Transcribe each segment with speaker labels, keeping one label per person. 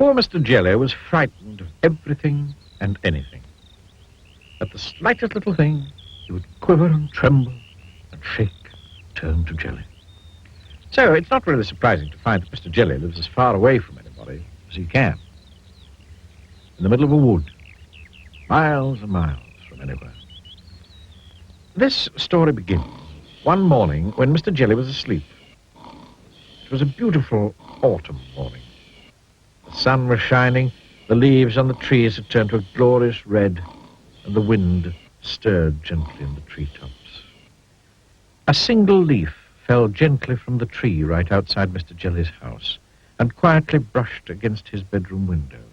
Speaker 1: Poor Mr. Jelly was frightened of everything and anything. At the slightest little thing, he would quiver and tremble and shake, turn to jelly. So it's not really surprising to find that Mr. Jelly lives as far away from anybody as he can. In the middle of a wood, miles and miles from anywhere. This story begins one morning when Mr. Jelly was asleep. It was a beautiful autumn morning. The sun was shining, the leaves on the trees had turned to a glorious red, and the wind stirred gently in the treetops. A single leaf fell gently from the tree right outside Mr. Jelly's house and quietly brushed against his bedroom window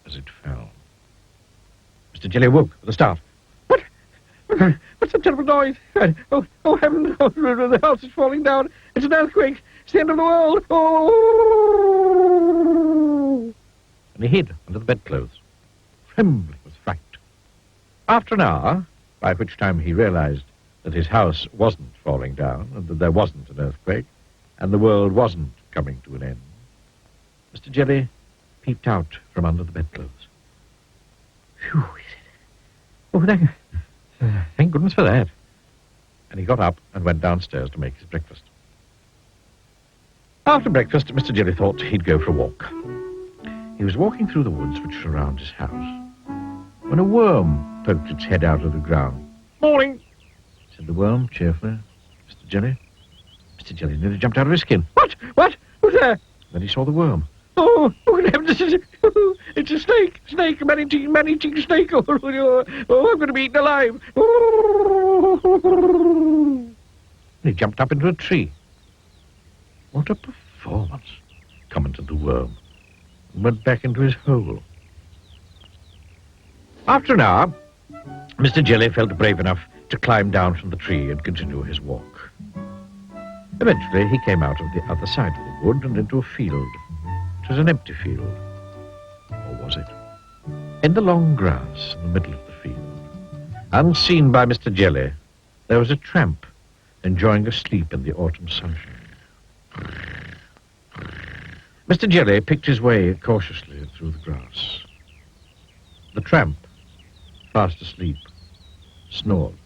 Speaker 1: as it fell. Mr. Jelly awoke with a start. What? What's that terrible noise? Oh, heaven, the house is falling down. It's an earthquake. It's the end of the world. Oh! And he hid under the bedclothes, trembling with fright. After an hour, by which time he realized that his house wasn't falling down and that there wasn't an earthquake and the world wasn't coming to an end, Mr. Jelly peeped out from under the bedclothes. Phew, he said. Oh, thank goodness for that. And he got up and went downstairs to make his breakfast. After breakfast, Mr. Jelly thought he'd go for a walk. He was walking through the woods which surround his house when a worm poked its head out of the ground. Morning, said the worm cheerfully. Mr. Jelly nearly jumped out of his skin. What? Who's there? Then he saw the worm. Oh, good heavens, it's a snake, a man-eating snake. Oh, I'm going to be eaten alive. And he jumped up into a tree. What a performance, commented the worm, and went back into his hole. After an hour, Mr. Jelly felt brave enough to climb down from the tree and continue his walk. Eventually, he came out of the other side of the wood and into a field. It was an empty field. Or was it? In the long grass in the middle of the field, unseen by Mr. Jelly, there was a tramp enjoying a sleep in the autumn sunshine. Mr. Jelly picked his way cautiously through the grass. The tramp, fast asleep, snored.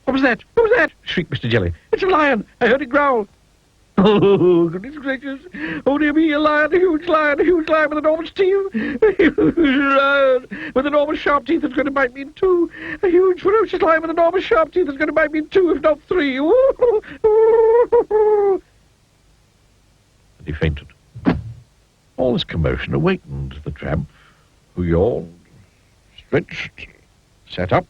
Speaker 1: What was that? What was that? Shrieked Mr. Jelly. It's a lion. I heard it growl. Oh, goodness gracious. Oh, dear me, a huge lion with enormous teeth. A huge lion with enormous sharp teeth that's going to bite me in two. A huge, ferocious lion with enormous sharp teeth that's going to bite me in two, if not three. And he fainted. All this commotion awakened the tramp, who yawned, stretched, sat up,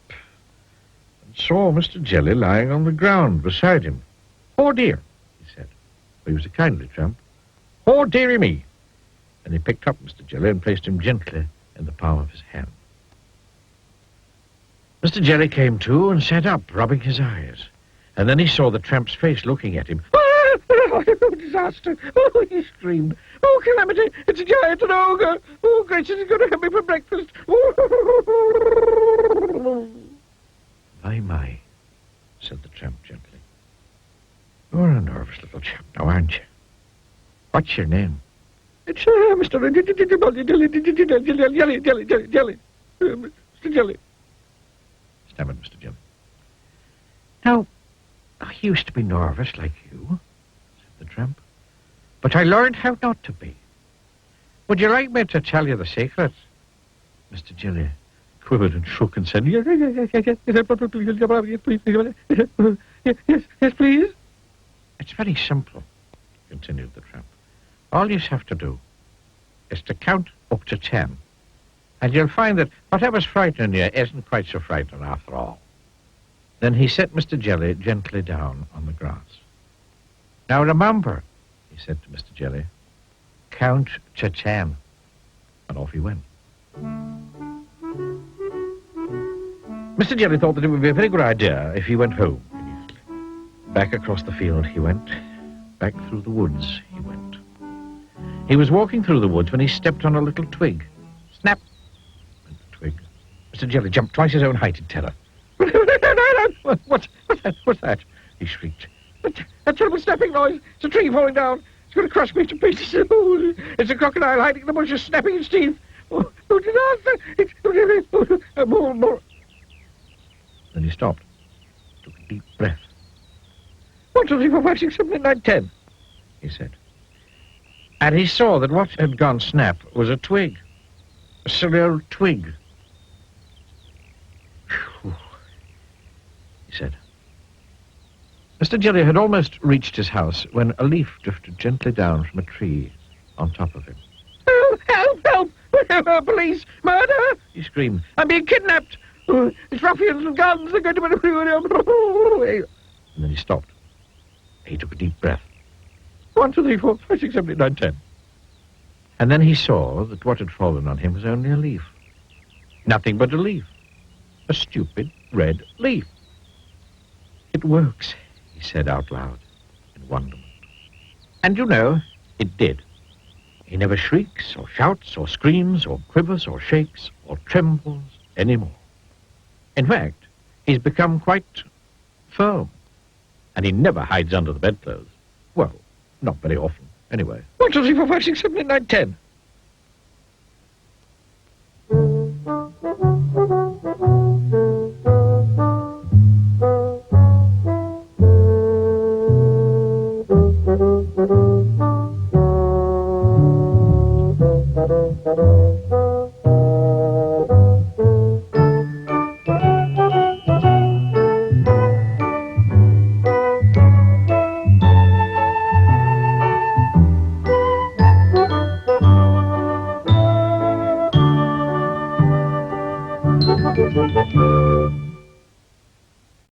Speaker 1: and saw Mr. Jelly lying on the ground beside him. Poor dear, he said. He was a kindly tramp. Oh, dearie me. And he picked up Mr. Jelly and placed him gently in the palm of his hand. Mr. Jelly came to and sat up, rubbing his eyes. And then he saw the tramp's face looking at him. Oh, disaster. Oh, he screamed. Oh, calamity. It's a giant, an ogre. Oh, gracious, he's going to have me for breakfast. My, said the tramp gently. You're a nervous little chap now, aren't you? What's your name? It's Mr. Jelly. Mr. Jelly, stammered Mr. Jelly. Now, I used to be nervous like you, said the tramp, but I learned how not to be. Would you like me to tell you the secret? Mr. Jelly quivered and shook and said, yes, please. It's very simple, continued the tramp. All you have to do is to count up to 10, and you'll find that whatever's frightening you isn't quite so frightening after all. Then he set Mr. Jelly gently down on the grass. Now remember, he said to Mr. Jelly, count to 10. And off he went. Mr. Jelly thought that it would be a very good idea if he went home. Back across the field he went. Back through the woods he went. He was walking through the woods when he stepped on a little twig. Snap! Went the twig. Mr. Jelly jumped twice his own height in terror. What's that? He shrieked. That terrible snapping noise. It's a tree falling down. It's going to crush me to pieces. Oh, it's a crocodile hiding in the bushes, snapping its teeth. Oh, more. Then he stopped, took a deep breath. 1, 2, 3, 4, 5, 6, 7, 8, 9, 10, he said. And he saw that what had gone snap was a twig, a silly old twig. Phew, he said. Mr. Jelly had almost reached his house when a leaf drifted gently down from a tree on top of him. Oh, help! Police! Murder! He screamed. I'm being kidnapped! Oh, it's ruffians with guns! They're going to... And then he stopped. He took a deep breath. 1, 2, 3, 4, 5, 6, 7, 8, 9, 10. And then he saw that what had fallen on him was only a leaf. Nothing but a leaf. A stupid red leaf. It works, he said out loud in wonderment. And you know, it did. He never shrieks or shouts or screams or quivers or shakes or trembles anymore. In fact, he's become quite firm. And he never hides under the bedclothes. Well, not very often, anyway. 1, 2, 3, 4, 5, 6, 7, 8, 9, 10.